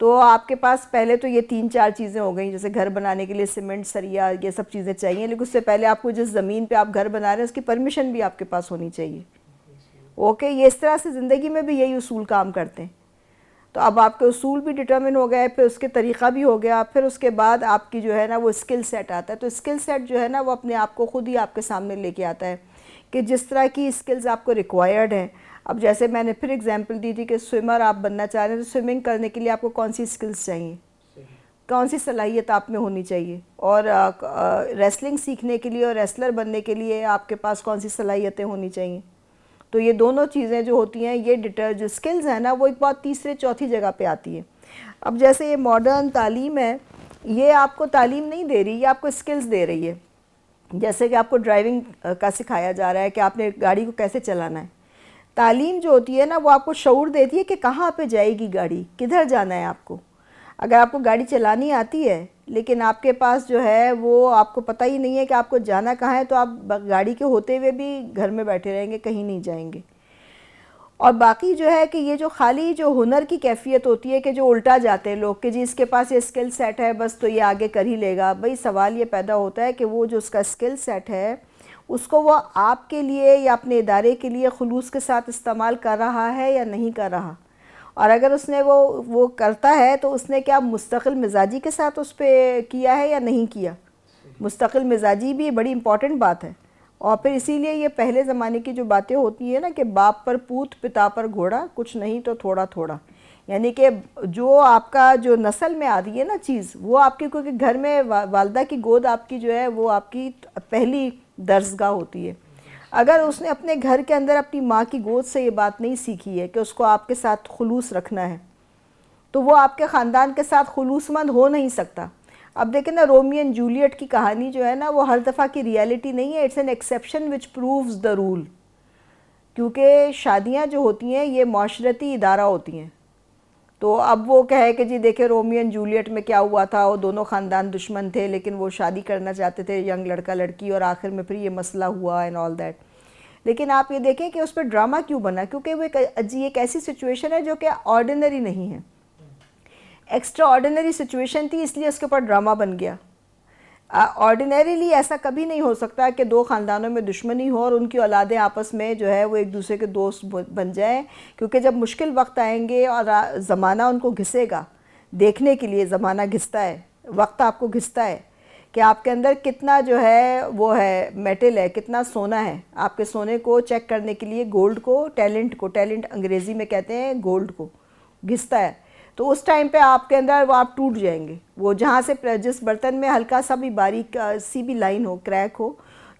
تو آپ کے پاس پہلے تو یہ 3-4 چیزیں ہو گئیں, جیسے گھر بنانے کے لیے سیمنٹ, سریا, یہ سب چیزیں چاہیے, لیکن اس سے پہلے آپ کو جس زمین پہ آپ گھر بنا رہے ہیں اس کی پرمیشن بھی آپ کے پاس ہونی چاہیے. اوکے, یہ اس طرح سے زندگی میں بھی یہی اصول کام کرتے ہیں. تو اب آپ کے اصول بھی ڈٹرمن ہو گئے, پھر اس کے طریقہ بھی ہو گیا, پھر اس کے بعد آپ کی جو ہے نا وہ اسکل سیٹ آتا ہے. تو اسکل سیٹ جو ہے نا وہ اپنے آپ کو خود ہی آپ کے سامنے لے کے آتا ہے کہ جس طرح کی اسکلز آپ کو ریکوائرڈ ہیں. اب جیسے میں نے پھر اگزامپل دی تھی کہ سوئمر آپ بننا چاہ رہے ہیں, تو سوئمنگ کرنے کے لیے آپ کو کون سی اسکلز چاہیے, کون سی صلاحیت آپ میں ہونی چاہیے, اور ریسلنگ سیکھنے کے لیے اور ریسلر بننے کے لیے آپ کے پاس کون سی صلاحیتیں ہونی چاہیے. تو یہ دونوں چیزیں جو ہوتی ہیں, یہ جو اسکلز ہیں نا وہ ایک بہت تیسرے چوتھی جگہ پہ آتی ہیں. اب جیسے یہ ماڈرن تعلیم ہے, یہ آپ کو تعلیم نہیں دے رہی, یہ آپ کو اسکلز دے رہی ہے. جیسے کہ آپ کو ڈرائیونگ کا سکھایا جا رہا ہے کہ آپ نے گاڑی کو کیسے چلانا ہے. تعلیم جو ہوتی ہے نا وہ آپ کو شعور دیتی ہے کہ کہاں پہ جائے گی گاڑی, کدھر جانا ہے آپ کو. اگر آپ کو گاڑی چلانی آتی ہے لیکن آپ کے پاس جو ہے وہ آپ کو پتہ ہی نہیں ہے کہ آپ کو جانا کہاں ہے, تو آپ گاڑی کے ہوتے ہوئے بھی گھر میں بیٹھے رہیں گے, کہیں نہیں جائیں گے. اور باقی جو ہے کہ یہ جو خالی جو ہنر کی کیفیت ہوتی ہے کہ جو الٹا جاتے ہیں لوگ کہ جی اس کے پاس یہ اسکل سیٹ ہے بس تو یہ آگے کر ہی لے گا. بھئی سوال یہ پیدا ہوتا ہے کہ وہ جو اس کا اسکل سیٹ ہے اس کو وہ آپ کے لیے یا اپنے ادارے کے لیے خلوص کے ساتھ استعمال کر رہا ہے یا نہیں کر رہا. اور اگر اس نے وہ کرتا ہے تو اس نے کیا مستقل مزاجی کے ساتھ اس پہ کیا ہے یا نہیں کیا. مستقل مزاجی بھی بڑی امپورٹنٹ بات ہے. اور پھر اسی لیے یہ پہلے زمانے کی جو باتیں ہوتی ہیں نا کہ باپ پر پوت پتا پر گھوڑا, کچھ نہیں تو تھوڑا تھوڑا, یعنی کہ جو آپ کا جو نسل میں آ رہی ہے نا چیز وہ آپ کی, کیونکہ گھر میں والدہ کی گود آپ کی جو ہے وہ آپ کی پہلی درسگاہ ہوتی ہے. اگر اس نے اپنے گھر کے اندر اپنی ماں کی گود سے یہ بات نہیں سیکھی ہے کہ اس کو آپ کے ساتھ خلوص رکھنا ہے, تو وہ آپ کے خاندان کے ساتھ خلوص مند ہو نہیں سکتا. اب دیکھیں نا رومی اینڈ جولیٹ کی کہانی جو ہے نا وہ ہر دفعہ کی ریالٹی نہیں ہے, it's an exception which proves the rule. کیونکہ شادیاں جو ہوتی ہیں یہ معاشرتی ادارہ ہوتی ہیں. تو اب وہ کہے کہ جی دیکھیں رومی اینڈ جولیٹ میں کیا ہوا تھا, وہ دونوں خاندان دشمن تھے لیکن وہ شادی کرنا چاہتے تھے ینگ لڑکا لڑکی, اور آخر میں پھر یہ مسئلہ ہوا اینڈ آل دیٹ. لیکن آپ یہ دیکھیں کہ اس پہ ڈرامہ کیوں بنا, کیونکہ وہ ایک ایسی سچویشن ہے جو کہ آرڈینری نہیں ہے, ایکسٹرا آرڈینری سچویشن تھی, اس لیے اس کے اوپر ڈرامہ بن گیا. آرڈینریلی ایسا کبھی نہیں ہو سکتا کہ دو خاندانوں میں دشمنی ہو اور ان کی اولادیں آپس میں جو ہے وہ ایک دوسرے کے دوست بن جائیں, کیونکہ جب مشکل وقت آئیں گے اور زمانہ ان کو گھسے گا, دیکھنے کے لیے زمانہ گھستا ہے, وقت آپ کو گھستا ہے کہ آپ کے اندر کتنا جو ہے وہ ہے میٹل ہے, کتنا سونا ہے. آپ کے سونے کو چیک کرنے کے لیے گولڈ کو, ٹیلنٹ انگریزی میں کہتے ہیں گولڈ کو, گھستا ہے. تو اس ٹائم پہ آپ کے اندر وہ آپ ٹوٹ جائیں گے. وہ جہاں سے جس برتن میں ہلکا سا بھی باریک سی بھی لائن ہو, کریک ہو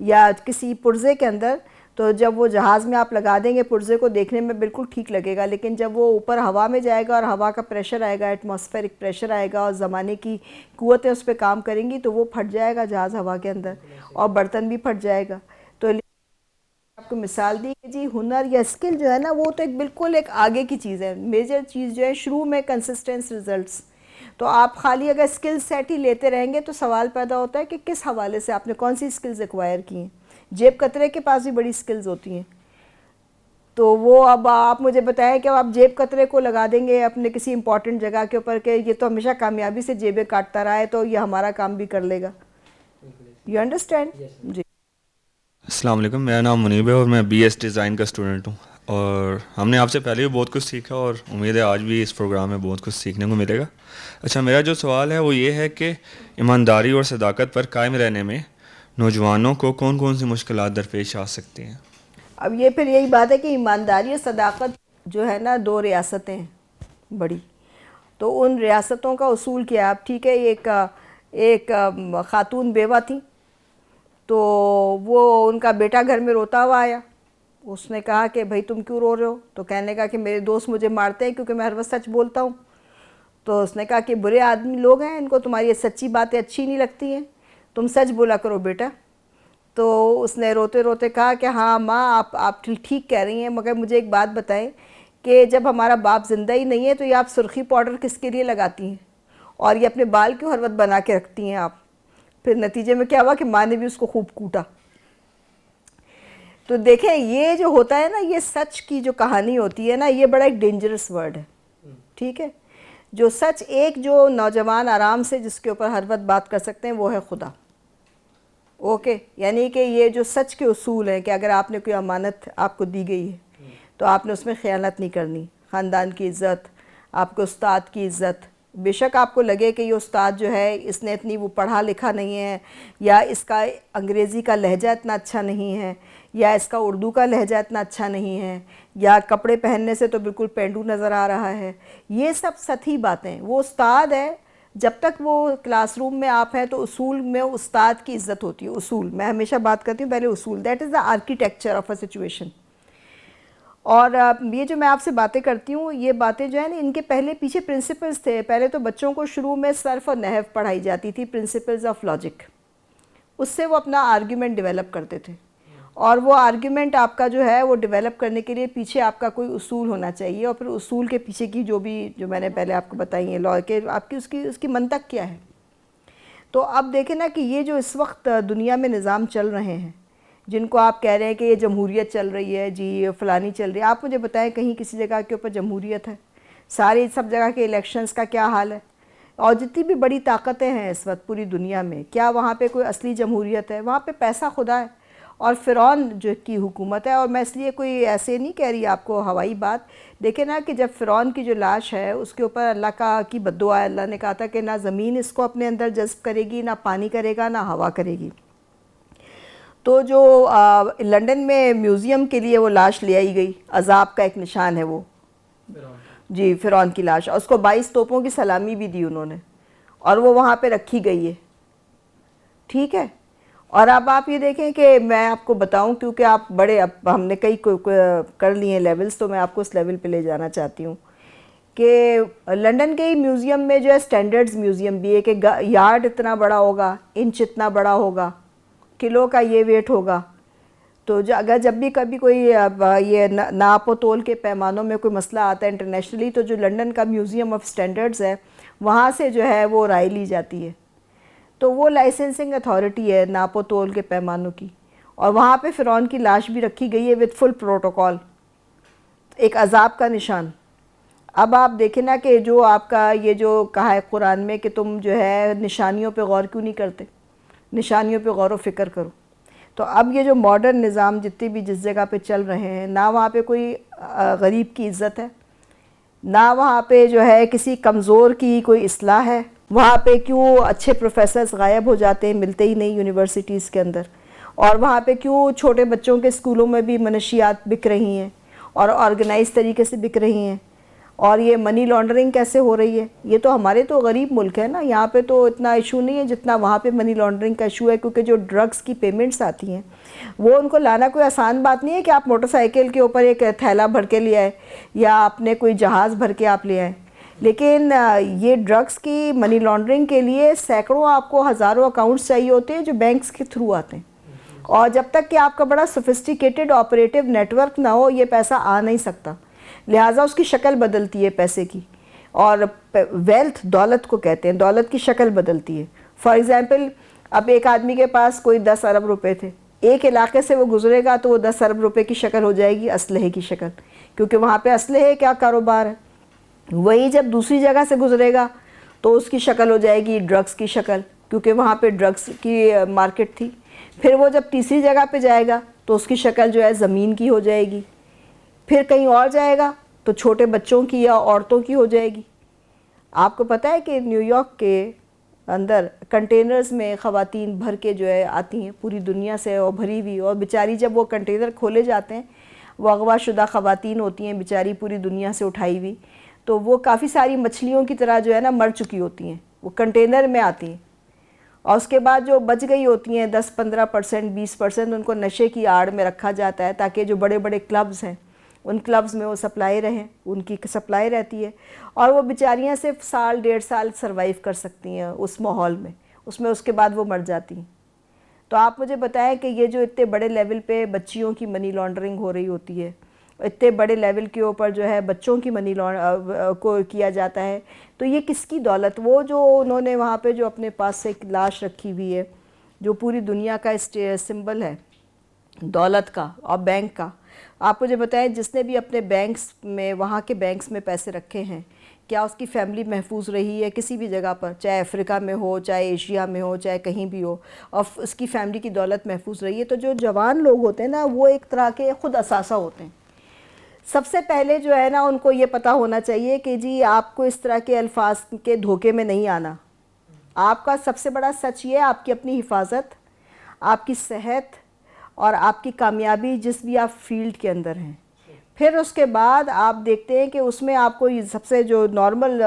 یا کسی پرزے کے اندر, تو جب وہ جہاز میں آپ لگا دیں گے پرزے کو دیکھنے میں بالکل ٹھیک لگے گا, لیکن جب وہ اوپر ہوا میں جائے گا اور ہوا کا پریشر آئے گا, ایٹماسفیرک پریشر آئے گا اور زمانے کی قوتیں اس پہ کام کریں گی تو وہ پھٹ جائے گا جہاز ہوا کے اندر, اور برتن بھی پھٹ جائے گا. تو آپ کو مثال دی کہ جی ہنر یا اسکل جو ہے نا وہ تو ایک بالکل ایک آگے کی چیز ہے. میجر چیز جو ہے شروع میں کنسسٹنس ریزلٹس. تو آپ خالی اگر اسکل سیٹ ہی لیتے رہیں گے تو سوال پیدا ہوتا ہے کہ کس حوالے سے آپ نے کون سی اسکلز ایکوائر کی ہیں. جیب کترے کے پاس بھی بڑی اسکلز ہوتی ہیں, تو وہ اب آپ مجھے بتائیں کہ آپ جیب کترے کو لگا دیں گے اپنے کسی امپورٹنٹ جگہ کے اوپر کہ یہ تو ہمیشہ کامیابی سے جیبیں کاٹتا رہا ہے تو یہ ہمارا کام بھی کر لے گا. You understand? جی. السلام علیکم, میرا نام منیب ہے اور میں بی ایس ڈیزائن کا اسٹوڈنٹ ہوں, اور ہم نے آپ سے پہلے بھی بہت کچھ سیکھا اور امید ہے آج بھی اس پروگرام میں بہت کچھ سیکھنے کو ملے گا. اچھا, میرا جو سوال ہے وہ یہ ہے کہ ایمانداری اور صداقت پر قائم رہنے میں نوجوانوں کو کون کون سی مشکلات درپیش آ سکتی ہیں؟ اب یہ پھر یہی بات ہے کہ ایمانداری اور صداقت جو ہے نا دو ریاستیں ہیں بڑی, تو ان ریاستوں کا اصول کیا. اب ٹھیک ہے, ایک خاتون بیوہ تھیں, تو وہ ان کا بیٹا گھر میں روتا ہوا آیا. اس نے کہا کہ بھائی تم کیوں رو رہے ہو؟ تو کہنے کا کہ میرے دوست مجھے مارتے ہیں کیونکہ میں ہر وقت سچ بولتا ہوں. تو اس نے کہا کہ برے آدمی لوگ ہیں, ان کو تمہاری سچی باتیں اچھی نہیں لگتی ہیں, تم سچ بولا کرو بیٹا. تو اس نے روتے روتے کہا کہ ہاں ماں آپ ٹھیک کہہ رہی ہیں, مگر مجھے ایک بات بتائیں کہ جب ہمارا باپ زندہ ہی نہیں ہے تو یہ آپ سرخی پاؤڈر کس کے لیے لگاتی ہیں, اور یہ اپنے بال کیوں ہر وقت بنا کے رکھتی ہیں آپ؟ پھر نتیجے میں کیا ہوا کہ ماں نے بھی اس کو خوب کوٹا. تو دیکھیں یہ جو ہوتا ہے نا, یہ سچ کی جو کہانی ہوتی ہے نا, یہ بڑا ایک ڈینجرس ورڈ ہے. ٹھیک ہے, جو سچ ایک جو نوجوان آرام سے جس کے اوپر ہر وقت بات کر سکتے ہیں وہ ہے خدا. اوکے, یعنی کہ یہ جو سچ کے اصول ہیں کہ اگر آپ نے کوئی امانت آپ کو دی گئی ہے تو آپ نے اس میں خیانت نہیں کرنی. خاندان کی عزت, آپ کے استاد کی عزت, بے شک آپ کو لگے کہ یہ استاد جو ہے اس نے اتنی وہ پڑھا لکھا نہیں ہے, یا اس کا انگریزی کا لہجہ اتنا اچھا نہیں ہے, یا اس کا اردو کا لہجہ اتنا اچھا نہیں ہے, یا کپڑے پہننے سے تو بالکل پینڈو نظر آ رہا ہے, یہ سب سطحی باتیں. وہ استاد ہے, جب تک وہ کلاس روم میں آپ ہیں تو اصول میں استاد کی عزت ہوتی ہے. اصول, میں ہمیشہ بات کرتی ہوں پہلے اصول, that is the architecture of a situation. اور یہ جو میں آپ سے باتیں کرتی ہوں, یہ باتیں جو ہیں نا ان کے پہلے پیچھے پرنسپلز تھے. پہلے تو بچوں کو شروع میں صرف اور نحو پڑھائی جاتی تھی, پرنسپلز آف لاجک. اس سے وہ اپنا آرگیومنٹ ڈیولپ کرتے تھے, اور وہ آرگیومنٹ آپ کا جو ہے وہ ڈیولپ کرنے کے لیے پیچھے آپ کا کوئی اصول ہونا چاہیے, اور پھر اصول کے پیچھے کی جو میں نے پہلے آپ کو بتائی ہیں لا کہ آپ کی اس کی منطق کیا ہے. تو اب دیکھیں نا کہ یہ جو اس وقت دنیا میں نظام چل رہے ہیں, جن کو آپ کہہ رہے ہیں کہ یہ جمہوریت چل رہی ہے جی, یہ فلانی چل رہی ہے, آپ مجھے بتائیں کہیں کسی جگہ کے اوپر جمہوریت ہے؟ ساری سب جگہ کے الیکشنز کا کیا حال ہے؟ اور جتنی بھی بڑی طاقتیں ہیں اس وقت پوری دنیا میں, کیا وہاں پہ کوئی اصلی جمہوریت ہے؟ وہاں پہ پیسہ خدا ہے اور فرعون جو کی حکومت ہے. اور میں اس لیے کوئی ایسے نہیں کہہ رہی آپ کو ہوائی بات. دیکھیں نا کہ جب فرعون کی جو لاش ہے اس کے اوپر اللہ کی بد دعا ہے, اللہ نے کہا تھا کہ نہ زمین اس کو اپنے اندر جذب کرے گی, نہ پانی کرے گا, نہ ہوا کرے گی. تو جو لنڈن میں میوزیم کے لیے وہ لاش لے آئی گئی, عذاب کا ایک نشان ہے وہ, جی فرعون کی لاش, اور اس کو 22 توپوں کی سلامی بھی دی انہوں نے, اور وہ وہاں پہ رکھی گئی ہے. ٹھیک ہے, اور اب آپ یہ دیکھیں کہ میں آپ کو بتاؤں, کیونکہ آپ بڑے, اب ہم نے کئی کر لیے ہیں لیولز, تو میں آپ کو اس لیول پہ لے جانا چاہتی ہوں کہ لنڈن کے ہی میوزیم میں جو ہے اسٹینڈرڈز میوزیم بھی ہے کہ یارڈ اتنا بڑا ہوگا, انچ اتنا بڑا ہوگا, کلو کا یہ ویٹ ہوگا. تو اگر جب بھی کبھی کوئی یہ ناپ و تول کے پیمانوں میں کوئی مسئلہ آتا ہے انٹرنیشنلی, تو جو لنڈن کا میوزیم آف اسٹینڈرڈز ہے وہاں سے جو ہے وہ رائے لی جاتی ہے. تو وہ لائسنسنگ اتھارٹی ہے ناپ و تول کے پیمانوں کی, اور وہاں پہ فرعون کی لاش بھی رکھی گئی ہے وتھ فل پروٹوکول, ایک عذاب کا نشان. اب آپ دیکھیں نا کہ جو آپ کا یہ جو کہا ہے قرآن میں کہ تم جو ہے نشانیوں پہ غور کیوں نہیں کرتے, نشانیوں پہ غور و فکر کرو. تو اب یہ جو ماڈرن نظام جتنے بھی جس جگہ پہ چل رہے ہیں, نہ وہاں پہ کوئی غریب کی عزت ہے, نہ وہاں پہ جو ہے کسی کمزور کی کوئی اصلاح ہے. وہاں پہ کیوں اچھے پروفیسرز غائب ہو جاتے ہیں, ملتے ہی نہیں یونیورسٹیز کے اندر, اور وہاں پہ کیوں چھوٹے بچوں کے اسکولوں میں بھی منشیات بک رہی ہیں اور آرگنائز طریقے سے بک رہی ہیں, اور یہ منی لانڈرنگ کیسے ہو رہی ہے. یہ تو ہمارے تو غریب ملک ہے نا, یہاں پہ تو اتنا ایشو نہیں ہے جتنا وہاں پہ منی لانڈرنگ کا ایشو ہے, کیونکہ جو ڈرگس کی پیمنٹس آتی ہیں وہ ان کو لانا کوئی آسان بات نہیں ہے کہ آپ موٹر سائیکل کے اوپر ایک تھیلا بھر کے لے آئے, یا اپنے کوئی جہاز بھر کے آپ لے آئیں. لیکن یہ ڈرگس کی منی لانڈرنگ کے لیے سینکڑوں, آپ کو ہزاروں اکاؤنٹس چاہیے ہوتے ہیں جو بینکس کے تھرو آتے ہیں, اور جب تک کہ آپ کا بڑا سوفسٹیکیٹڈ آپریٹو نیٹ ورک نہ ہو یہ پیسہ آ نہیں سکتا. لہٰذا اس کی شکل بدلتی ہے پیسے کی, اور ویلتھ دولت کو کہتے ہیں, دولت کی شکل بدلتی ہے. فار ایگزامپل اب ایک آدمی کے پاس کوئی 10 ارب روپے تھے, ایک علاقے سے وہ گزرے گا تو وہ 10 ارب روپے کی شکل ہو جائے گی اسلحے کی شکل, کیونکہ وہاں پہ اسلحے کیا کاروبار ہے. وہی جب دوسری جگہ سے گزرے گا تو اس کی شکل ہو جائے گی ڈرگس کی شکل, کیونکہ وہاں پہ ڈرگس کی مارکیٹ تھی. پھر وہ جب تیسری جگہ پہ جائے گا تو اس کی شکل جو ہے زمین کی ہو جائے گی. پھر کہیں اور جائے گا تو چھوٹے بچوں کی یا عورتوں کی ہو جائے گی. آپ کو پتہ ہے کہ نیو یارک کے اندر کنٹینرز میں خواتین بھر کے جو ہے آتی ہیں پوری دنیا سے, اور بھری ہوئی, اور بیچاری جب وہ کنٹینر کھولے جاتے ہیں وہ اغوا شدہ خواتین ہوتی ہیں بیچاری پوری دنیا سے اٹھائی ہوئی, تو وہ کافی ساری مچھلیوں کی طرح جو ہے نا مر چکی ہوتی ہیں, وہ کنٹینر میں آتی ہیں, اور اس کے بعد جو بچ گئی ہوتی ہیں 10-15%, 20%, ان کو نشے کی آڑ میں رکھا جاتا ہے تاکہ جو بڑے بڑے کلبز ہیں ان کلبز میں وہ سپلائی رہیں, ان کی سپلائی رہتی ہے, اور وہ بیچاریاں صرف سال 1.5 سال سروائیو کر سکتی ہیں اس ماحول میں, اس کے بعد وہ مر جاتی ہیں. تو آپ مجھے بتائیں کہ یہ جو اتنے بڑے لیول پہ بچیوں کی منی لانڈرنگ ہو رہی ہوتی ہے, اتنے بڑے لیول کے اوپر جو ہے بچوں کی منی کو کیا جاتا ہے, تو یہ کس کی دولت؟ وہ جو انہوں نے وہاں پہ جو اپنے پاس سے ایک لاش رکھی ہوئی ہے جو پوری دنیا کا سمبل ہے دولت کا اور بینک کا. آپ مجھے بتائیں جس نے بھی اپنے بینکس میں, وہاں کے بینکس میں پیسے رکھے ہیں, کیا اس کی فیملی محفوظ رہی ہے کسی بھی جگہ پر, چاہے افریقہ میں ہو, چاہے ایشیا میں ہو, چاہے کہیں بھی ہو, اور اس کی فیملی کی دولت محفوظ رہی ہے. تو جو جوان لوگ ہوتے ہیں نا وہ ایک طرح کے خود اثاثہ ہوتے ہیں. سب سے پہلے جو ہے نا ان کو یہ پتہ ہونا چاہیے کہ جی آپ کو اس طرح کے الفاظ کے دھوکے میں نہیں آنا. آپ کا سب سے بڑا سچ یہ ہے آپ کی اپنی حفاظت, آپ کی صحت اور آپ کی کامیابی جس بھی آپ فیلڈ کے اندر ہیں. پھر اس کے بعد آپ دیکھتے ہیں کہ اس میں آپ کو سب سے جو نارمل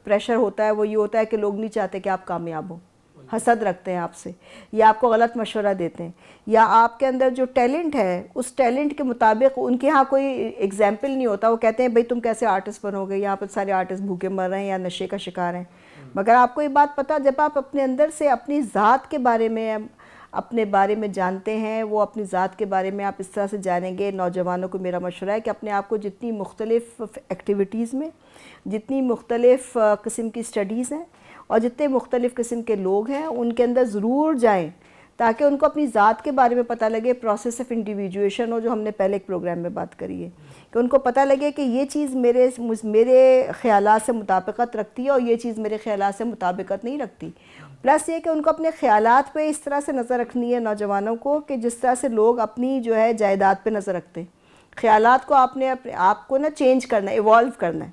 پریشر ہوتا ہے وہ یہ ہوتا ہے کہ لوگ نہیں چاہتے کہ آپ کامیاب ہوں, حسد رکھتے ہیں آپ سے, یا آپ کو غلط مشورہ دیتے ہیں, یا آپ کے اندر جو ٹیلنٹ ہے اس ٹیلنٹ کے مطابق ان کے ہاں کوئی ایگزامپل نہیں ہوتا. وہ کہتے ہیں بھئی تم کیسے آرٹسٹ بنو گے, یہاں پر سارے آرٹسٹ بھوکے مر رہے ہیں یا نشے کا شکار ہیں. مگر آپ کو یہ بات پتہ, جب آپ اپنے اندر سے اپنی ذات کے بارے میں اپنے بارے میں جانتے ہیں, وہ اپنی ذات کے بارے میں آپ اس طرح سے جانیں گے. نوجوانوں کو میرا مشورہ ہے کہ اپنے آپ کو جتنی مختلف ایکٹیویٹیز میں, جتنی مختلف قسم کی اسٹڈیز ہیں اور جتنے مختلف قسم کے لوگ ہیں ان کے اندر ضرور جائیں, تاکہ ان کو اپنی ذات کے بارے میں پتہ لگے. پروسیس آف انڈیویجویشن ہو جو ہم نے پہلے ایک پروگرام میں بات کری ہے, کہ ان کو پتہ لگے کہ یہ چیز میرے خیالات سے مطابقت رکھتی ہے اور یہ چیز میرے خیالات سے مطابقت نہیں رکھتی. پلس یہ کہ ان کو اپنے خیالات پہ اس طرح سے نظر رکھنی ہے نوجوانوں کو, کہ جس طرح سے لوگ اپنی جو ہے جائیداد پہ نظر رکھتے ہیں. خیالات کو آپ کو نا چینج کرنا ہے, ایوالو کرنا ہے,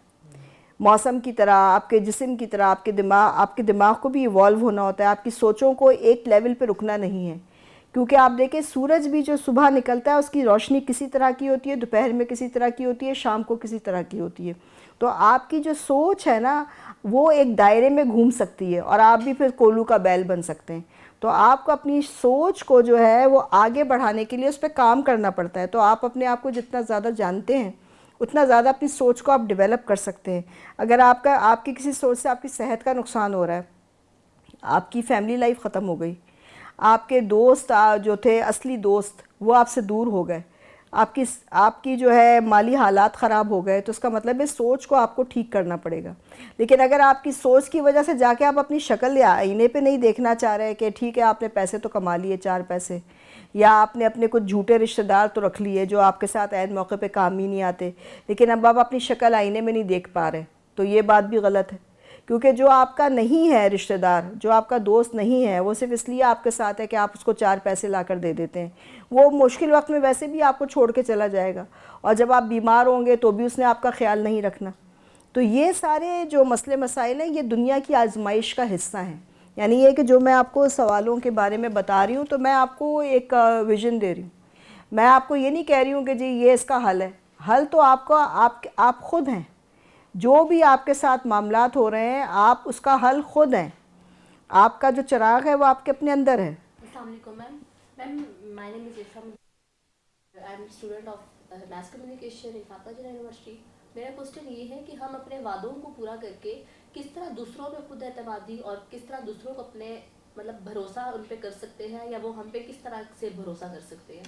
موسم کی طرح, آپ کے جسم کی طرح. آپ کے دماغ کو بھی ایوالو ہونا ہوتا ہے. آپ کی سوچوں کو ایک لیول پہ رکنا نہیں ہے, کیونکہ آپ دیکھیں سورج بھی جو صبح نکلتا ہے اس کی روشنی کسی طرح کی ہوتی ہے, دوپہر میں کسی طرح کی ہوتی ہے, شام کو کسی طرح کی ہوتی ہے. تو آپ کی جو سوچ ہے نا وہ ایک دائرے میں گھوم سکتی ہے اور آپ بھی پھر کولو کا بیل بن سکتے ہیں. تو آپ کو اپنی سوچ کو جو ہے وہ آگے بڑھانے کے لیے اس پہ کام کرنا پڑتا ہے. تو آپ اپنے آپ کو جتنا زیادہ جانتے ہیں اتنا زیادہ اپنی سوچ کو آپ ڈیولپ کر سکتے ہیں. اگر آپ کی کسی سوچ سے آپ کی صحت کا نقصان ہو رہا ہے, آپ کی فیملی لائف ختم ہو گئی, آپ کے دوست جو تھے اصلی دوست وہ آپ سے دور ہو گئے, آپ کی جو ہے مالی حالات خراب ہو گئے, تو اس کا مطلب ہے سوچ کو آپ کو ٹھیک کرنا پڑے گا. لیکن اگر آپ کی سوچ کی وجہ سے جا کے آپ اپنی شکل یا آئینے پہ نہیں دیکھنا چاہ رہے کہ ٹھیک ہے آپ نے پیسے تو کما لیے 4 پیسے, یا آپ نے اپنے کچھ جھوٹے رشتہ دار تو رکھ لیے جو آپ کے ساتھ عین موقع پہ کام ہی نہیں آتے, لیکن اب آپ اپنی شکل آئینے میں نہیں دیکھ پا رہے, تو یہ بات بھی غلط ہے. کیونکہ جو آپ کا نہیں ہے رشتہ دار, جو آپ کا دوست نہیں ہے, وہ صرف اس لیے آپ کے ساتھ ہے کہ آپ اس کو 4 پیسے لا کر دے دیتے ہیں. وہ مشکل وقت میں ویسے بھی آپ کو چھوڑ کے چلا جائے گا, اور جب آپ بیمار ہوں گے تو بھی اس نے آپ کا خیال نہیں رکھنا. تو یہ سارے جو مسئلے مسائل ہیں یہ دنیا کی آزمائش کا حصہ ہیں. یعنی یہ کہ جو میں آپ کو سوالوں کے بارے میں بتا رہی ہوں تو میں آپ کو ایک ویژن دے رہی ہوں. میں آپ کو یہ نہیں کہہ رہی ہوں کہ جی یہ اس کا حل ہے. حل تو آپ خود ہیں. جو بھی آپ کے ساتھ معاملات ہو رہے ہیں آپ اس کا حل خود ہیں. آپ کا جو چراغ ہے وہ آپ کے اپنے اندر ہے. السلام علیکم میم. مائی name is Isha, I am student of mass communication in Fatima Jinnah university. میرا کوسچن یہ ہے کہ ہم اپنے وعدوں کو پورا کر کے کس طرح دوسروں پہ خود اعتمادی اور کس طرح دوسروں کو اپنے مطلب بھروسہ ان پہ کر سکتے ہیں, یا وہ ہم پہ کس طرح سے بھروسہ کر سکتے ہیں.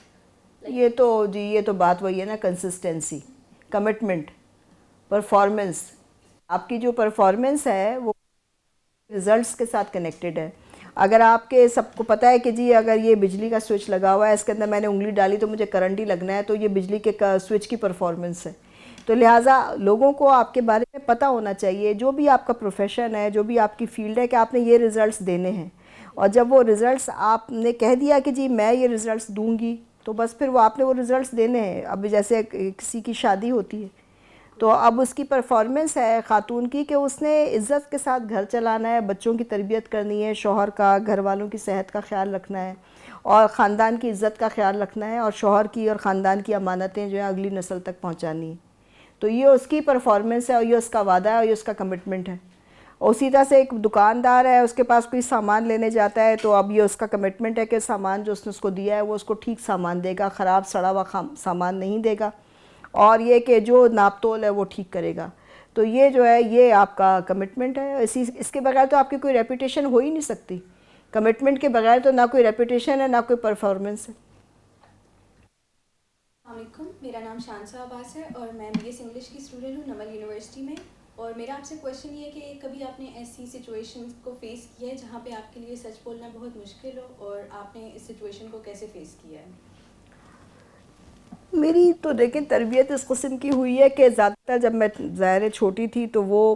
یہ تو بات وہی ہے نا, کنسسٹنسی, کمٹمنٹ, پرفارمنس. آپ کی جو پرفارمنس ہے وہ رزلٹس کے ساتھ کنیکٹڈ ہے. اگر آپ کے سب کو پتہ ہے کہ جی اگر یہ بجلی کا سوئچ لگا ہوا ہے, اس کے اندر میں نے انگلی ڈالی تو مجھے کرنٹ ہی لگنا ہے, تو یہ بجلی کے سوئچ کی پرفارمنس ہے. تو لہٰذا لوگوں کو آپ کے بارے میں پتہ ہونا چاہیے, جو بھی آپ کا پروفیشن ہے, جو بھی آپ کی فیلڈ ہے, کہ آپ نے یہ رزلٹس دینے ہیں. اور جب وہ رزلٹس آپ نے کہہ دیا کہ جی میں یہ رزلٹس دوں گی, تو بس پھر وہ آپ نے وہ رزلٹس دینے ہیں. اب جیسے کسی کی شادی ہوتی ہے تو اب اس کی پرفارمنس ہے خاتون کی کہ اس نے عزت کے ساتھ گھر چلانا ہے, بچوں کی تربیت کرنی ہے, شوہر کا, گھر والوں کی صحت کا خیال رکھنا ہے, اور خاندان کی عزت کا خیال رکھنا ہے, اور شوہر کی اور خاندان کی امانتیں جو ہیں اگلی نسل تک پہنچانی ہیں. تو یہ اس کی پرفارمنس ہے, اور یہ اس کا وعدہ ہے, اور یہ اس کا کمٹمنٹ ہے. اور اسی طرح سے ایک دکاندار ہے, اس کے پاس کوئی سامان لینے جاتا ہے, تو اب یہ اس کا کمٹمنٹ ہے کہ سامان جو اس نے اس کو دیا ہے وہ اس کو ٹھیک سامان دے گا, خراب سڑا ہوا سامان نہیں دے گا, اور یہ کہ جو ناپ تول ہے وہ ٹھیک کرے گا. تو یہ جو ہے یہ آپ کا کمٹمنٹ ہے. اس کے بغیر تو آپ کی کوئی ریپوٹیشن ہو ہی نہیں سکتی. کمٹمنٹ کے بغیر تو نہ کوئی ریپوٹیشن ہے, نہ کوئی پرفارمنس ہے. السلام علیکم, میرا نام شانسہ عباس ہے اور میں بی ایس انگلش کی اسٹوڈنٹ ہوں نمل یونیورسٹی میں. اور میرا آپ سے کویشچن یہ ہے کہ کبھی آپ نے ایسی سچویشنز کو فیس کیا ہے جہاں پہ آپ کے لیے سچ بولنا بہت مشکل ہو, اور آپ نے اس سچویشن کو کیسے فیس کیا ہے؟ میری تو دیکھیں تربیت اس قسم کی ہوئی ہے کہ زیادہ تر جب میں ظاہر چھوٹی تھی تو وہ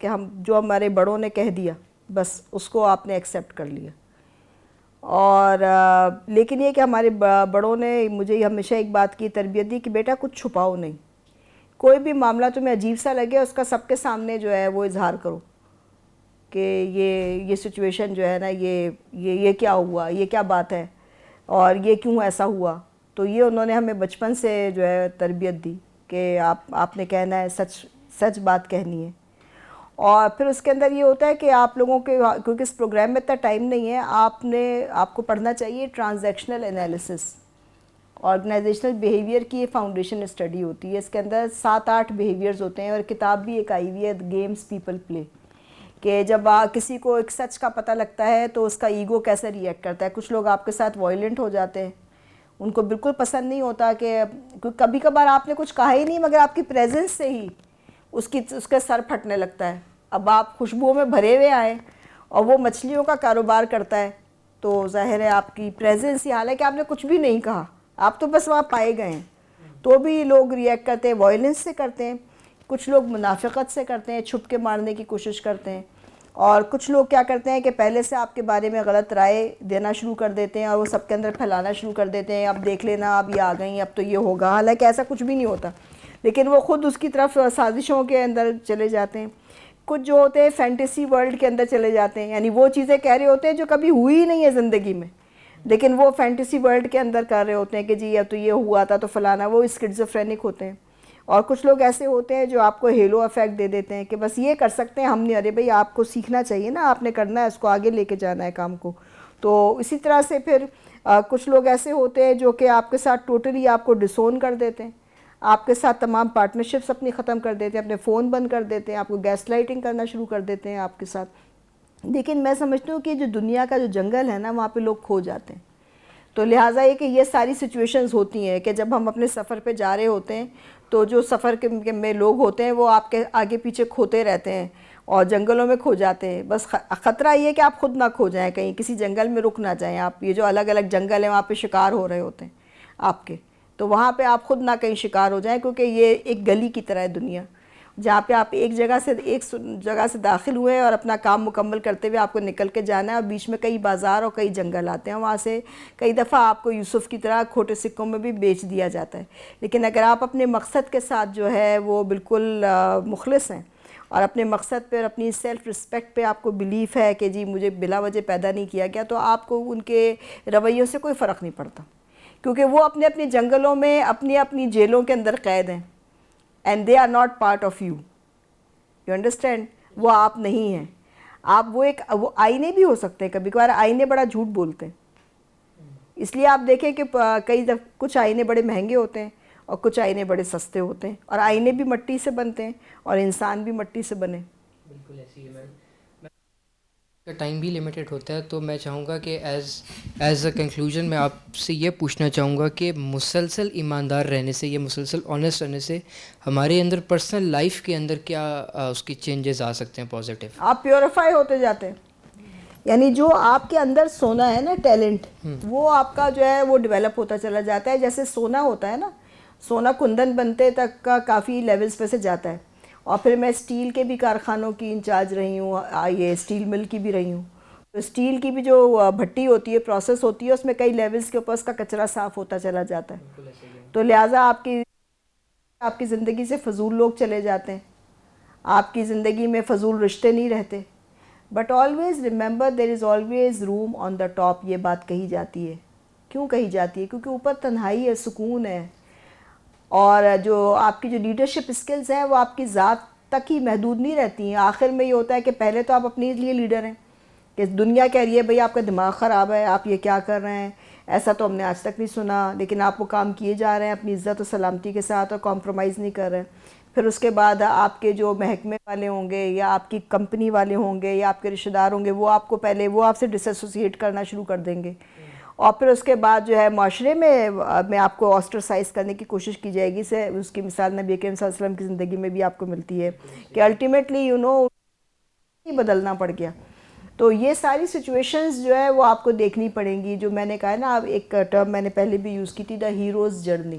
کہ ہم جو ہمارے بڑوں نے کہہ دیا بس اس کو آپ نے ایکسیپٹ کر لیا. اور لیکن یہ کہ ہمارے بڑوں نے مجھے ہمیشہ ایک بات کی تربیت دی کہ بیٹا کچھ چھپاؤ نہیں, کوئی بھی معاملہ تمہیں عجیب سا لگے اس کا سب کے سامنے جو ہے وہ اظہار کرو کہ یہ سچویشن جو ہے نا یہ کیا ہوا, یہ کیا بات ہے اور یہ کیوں ایسا ہوا. تو یہ انہوں نے ہمیں بچپن سے جو ہے تربیت دی کہ آپ نے کہنا ہے, سچ بات کہنی ہے. اور پھر اس کے اندر یہ ہوتا ہے کہ آپ لوگوں کے, کیونکہ اس پروگرام میں اتنا ٹائم نہیں ہے, آپ کو پڑھنا چاہیے ٹرانزیکشنل انالیسس, آرگنائزیشنل بیہیویئر کی یہ فاؤنڈیشن اسٹڈی ہوتی ہے. اس کے اندر 7-8 بیہیویئرز ہوتے ہیں اور کتاب بھی ایک آئی ہوئی ہے گیمز پیپل پلے, کہ جب کسی کو ایک سچ کا پتہ لگتا ہے تو اس کا ایگو کیسے ری ایکٹ کرتا ہے. کچھ لوگ آپ کے ساتھ وائلنٹ ہو جاتے ہیں, ان کو بالکل پسند نہیں ہوتا کہ کبھی کبھار آپ نے کچھ کہا ہی نہیں مگر آپ کی پریزنس سے ہی اس کا سر پھٹنے لگتا ہے. اب آپ خوشبوؤں میں بھرے ہوئے آئیں اور وہ مچھلیوں کا کاروبار کرتا ہے تو ظاہر ہے آپ کی پریزنس ہی, حالانکہ آپ نے کچھ بھی نہیں کہا, آپ تو بس وہاں پائے گئے ہیں, تو بھی لوگ ری ایکٹ کرتے ہیں, وائلنس سے کرتے ہیں. کچھ لوگ منافقت سے کرتے ہیں, چھپ کے مارنے کی کوشش کرتے ہیں. اور کچھ لوگ کیا کرتے ہیں کہ پہلے سے آپ کے بارے میں غلط رائے دینا شروع کر دیتے ہیں اور وہ سب کے اندر پھیلانا شروع کر دیتے ہیں, اب دیکھ لینا اب یہ آ گئیں, اب تو یہ ہوگا, حالانکہ ایسا کچھ بھی نہیں ہوتا, لیکن وہ خود اس کی طرف سازشوں کے اندر چلے جاتے ہیں. کچھ جو ہوتے ہیں فینٹیسی ورلڈ کے اندر چلے جاتے ہیں, یعنی وہ چیزیں کہہ رہے ہوتے ہیں جو کبھی ہوئی ہی نہیں ہے زندگی میں, لیکن وہ فینٹیسی ورلڈ کے اندر کر رہے ہوتے ہیں کہ جی اب تو یہ ہوا تھا تو فلانا, وہ اسکیزوفرینک ہوتے ہیں. اور کچھ لوگ ایسے ہوتے ہیں جو آپ کو ہیلو افیکٹ دے دیتے ہیں کہ بس یہ کر سکتے ہیں ہم نہیں, ارے بھائی آپ کو سیکھنا چاہیے نا, آپ نے کرنا ہے, اس کو آگے لے کے جانا ہے کام کو. تو اسی طرح سے پھر کچھ لوگ ایسے ہوتے ہیں جو کہ آپ کے ساتھ ٹوٹلی آپ کو ڈسون کر دیتے ہیں, آپ کے ساتھ تمام پارٹنرشپس اپنی ختم کر دیتے ہیں, اپنے فون بند کر دیتے ہیں, آپ کو گیس لائٹنگ کرنا شروع کر دیتے ہیں آپ کے ساتھ. لیکن میں سمجھتی ہوں کہ جو دنیا کا جو جنگل ہے نا وہاں پہ لوگ کھو جاتے ہیں. تو لہٰذا یہ کہ یہ ساری سچویشنز ہوتی ہیں کہ جب ہم اپنے سفر پہ جا رہے ہوتے ہیں تو جو سفر کے میں لوگ ہوتے ہیں وہ آپ کے آگے پیچھے کھوتے رہتے ہیں اور جنگلوں میں کھو جاتے ہیں. بس خطرہ یہ کہ آپ خود نہ کھو جائیں, کہیں کسی جنگل میں رک نہ جائیں آپ. یہ جو الگ الگ جنگل ہیں وہاں پہ شکار ہو رہے ہوتے ہیں آپ کے, تو وہاں پہ آپ خود نہ کہیں شکار ہو جائیں, کیونکہ یہ ایک گلی کی طرح ہے دنیا, جہاں پہ آپ ایک جگہ سے داخل ہوئے اور اپنا کام مکمل کرتے ہوئے آپ کو نکل کے جانا ہے, اور بیچ میں کئی بازار اور کئی جنگل آتے ہیں, وہاں سے کئی دفعہ آپ کو یوسف کی طرح کھوٹے سکوں میں بھی بیچ دیا جاتا ہے. لیکن اگر آپ اپنے مقصد کے ساتھ جو ہے وہ بالکل مخلص ہیں اور اپنے مقصد پہ اور اپنی سیلف رسپیکٹ پہ آپ کو بلیف ہے کہ جی مجھے بلا وجہ پیدا نہیں کیا گیا, تو آپ کو ان کے رویوں سے کوئی فرق نہیں پڑتا, کیونکہ وہ اپنے اپنے جنگلوں میں اپنی اپنی جیلوں کے اندر قید ہیں. And they are not part of you, you understand, وہ آپ نہیں ہیں. آپ وہ آئینے بھی ہو سکتے ہیں, کبھی کبھار آئینے بڑا جھوٹ بولتے ہیں, اس لیے آپ دیکھیں کہ کچھ آئینے بڑے مہنگے ہوتے ہیں اور کچھ آئینے بڑے سستے ہوتے ہیں, اور آئینے بھی مٹی سے بنتے ہیں اور انسان بھی مٹی سے بنے. بالکل ایسی ہے میم. کا ٹائم بھی لمیٹیڈ ہوتا ہے, تو میں چاہوں گا کہ ایز اے کنکلوژن میں آپ سے یہ پوچھنا چاہوں گا کہ مسلسل ایماندار رہنے سے, یہ مسلسل آنیسٹ رہنے سے ہمارے اندر پرسنل لائف کے اندر کیا اس کی چینجز آ سکتے ہیں پازیٹیو؟ آپ پیوریفائی ہوتے جاتے ہیں, یعنی جو آپ کے اندر سونا ہے نا ٹیلنٹ, وہ آپ کا جو ہے وہ ڈیولپ ہوتا چلا جاتا ہے. جیسے سونا ہوتا ہے نا, سونا کندن بنتے تک کا کافی لیولز پہ سے جاتا ہے. اور پھر میں اسٹیل کے بھی کارخانوں کی انچارج رہی ہوں, یہ اسٹیل مل کی بھی رہی ہوں. تو اسٹیل کی بھی جو بھٹی ہوتی ہے, پروسیس ہوتی ہے, اس میں کئی لیولز کے اوپر اس کا کچرا صاف ہوتا چلا جاتا ہے. تو لہٰذا آپ کی زندگی سے فضول لوگ چلے جاتے ہیں, آپ کی زندگی میں فضول رشتے نہیں رہتے. But always remember there is always room on the top, یہ بات کہی جاتی ہے. کیوں کہی جاتی ہے؟ کیونکہ اوپر تنہائی ہے, سکون ہے, اور جو آپ کی جو لیڈرشپ اسکلز ہیں وہ آپ کی ذات تک ہی محدود نہیں رہتی ہیں. آخر میں یہ ہوتا ہے کہ پہلے تو آپ اپنے لیے لیڈر ہیں کہ دنیا کہہ رہی ہے بھئی آپ کا دماغ خراب ہے, آپ یہ کیا کر رہے ہیں, ایسا تو ہم نے آج تک نہیں سنا, لیکن آپ وہ کام کیے جا رہے ہیں اپنی عزت و سلامتی کے ساتھ اور کمپرومائز نہیں کر رہے ہیں. پھر اس کے بعد آپ کے جو محکمے والے ہوں گے یا آپ کی کمپنی والے ہوں گے یا آپ کے رشتہ دار ہوں گے, وہ آپ کو پہلے وہ آپ سے ڈس ایسوسیٹ کرنا شروع کر دیں گے. اور پھر اس کے بعد جو ہے معاشرے میں آپ کو آسٹرسائز کرنے کی کوشش کی جائے گی. سے اس کی مثال نبی کریم صلی اللہ علیہ وسلم کی زندگی میں بھی آپ کو ملتی ہے کہ الٹیمیٹلی بدلنا پڑ گیا. تو یہ ساری سچویشنز جو ہے وہ آپ کو دیکھنی پڑیں گی. جو میں نے کہا ہے نا, ایک ٹرم میں نے پہلے بھی یوز کی تھی, دا ہیروز جرنی.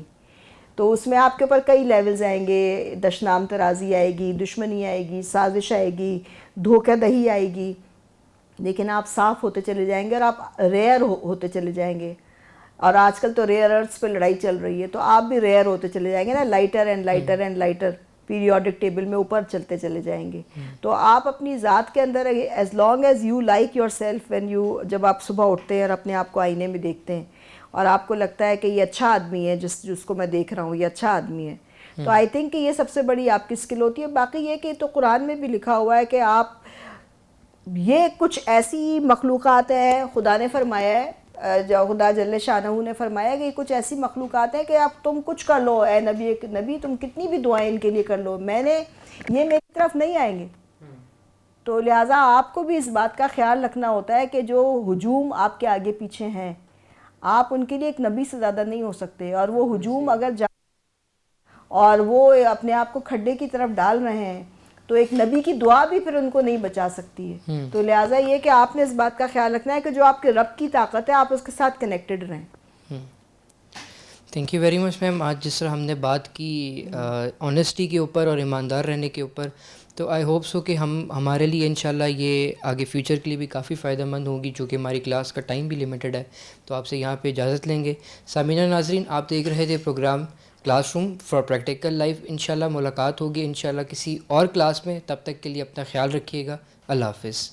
تو اس میں آپ کے اوپر کئی لیولز آئیں گے, دشنام ترازی آئے گی, دشمنی آئے گی, سازش آئے گی, دھوکہ دہی آئے گی, لیکن آپ صاف ہوتے چلے جائیں گے اور آپ ریئر ہوتے چلے جائیں گے. اور آج کل تو ریئر ارتھس پہ لڑائی چل رہی ہے, تو آپ بھی ریئر ہوتے چلے جائیں گے نا, lighter and lighter and lighter, periodic table میں اوپر چلتے چلے جائیں گے. تو آپ اپنی ذات کے اندر as long as you like your self, when you, جب آپ صبح اٹھتے ہیں اور اپنے آپ کو آئینے میں دیکھتے ہیں اور آپ کو لگتا ہے کہ یہ اچھا آدمی ہے, جس کو میں دیکھ رہا ہوں یہ اچھا آدمی ہے, تو آئی تھنک کہ یہ سب سے بڑی آپ کی اسکل ہوتی ہے. باقی یہ کہ تو قرآن میں بھی لکھا ہوا ہے کہ آپ, یہ کچھ ایسی مخلوقات ہیں, خدا نے فرمایا ہے, جو خدا جل شانہ نے فرمایا کہ یہ کچھ ایسی مخلوقات ہیں کہ آپ تم کچھ کر لو, اے نبی تم کتنی بھی دعائیں ان کے لیے کر لو, یہ میری طرف نہیں آئیں گے. تو لہٰذا آپ کو بھی اس بات کا خیال رکھنا ہوتا ہے کہ جو ہجوم آپ کے آگے پیچھے ہیں, آپ ان کے لیے ایک نبی سے زیادہ نہیں ہو سکتے, اور وہ ہجوم اگر اور وہ اپنے آپ کو کھڈے کی طرف ڈال رہے ہیں تو ایک نبی کی دعا بھی پھر ان کو نہیں بچا سکتی ہے. تو لہٰذا یہ کہ آپ نے اس بات کا خیال رکھنا ہے کہ جو آپ کے رب کی طاقت ہے آپ اس کے ساتھ کنیکٹڈ رہیں. تھینک یو ویری مچ میم. آج جس طرح ہم نے بات کی آنیسٹی کے اوپر اور ایماندار رہنے کے اوپر, تو آئی ہوپ سو کہ ہمارے لیے انشاءاللہ یہ آگے فیوچر کے لیے بھی کافی فائدہ مند ہوگی, جو کہ ہماری کلاس کا ٹائم بھی لمیٹڈ ہے. تو آپ سے یہاں پہ اجازت لیں گے. سامعین ناظرین, آپ دیکھ رہے تھے program classroom for practical life. انشاءاللہ ملاقات ہوگی انشاءاللہ کسی اور کلاس میں. تب تک کے لیے اپنا خیال رکھیے گا. اللہ حافظ.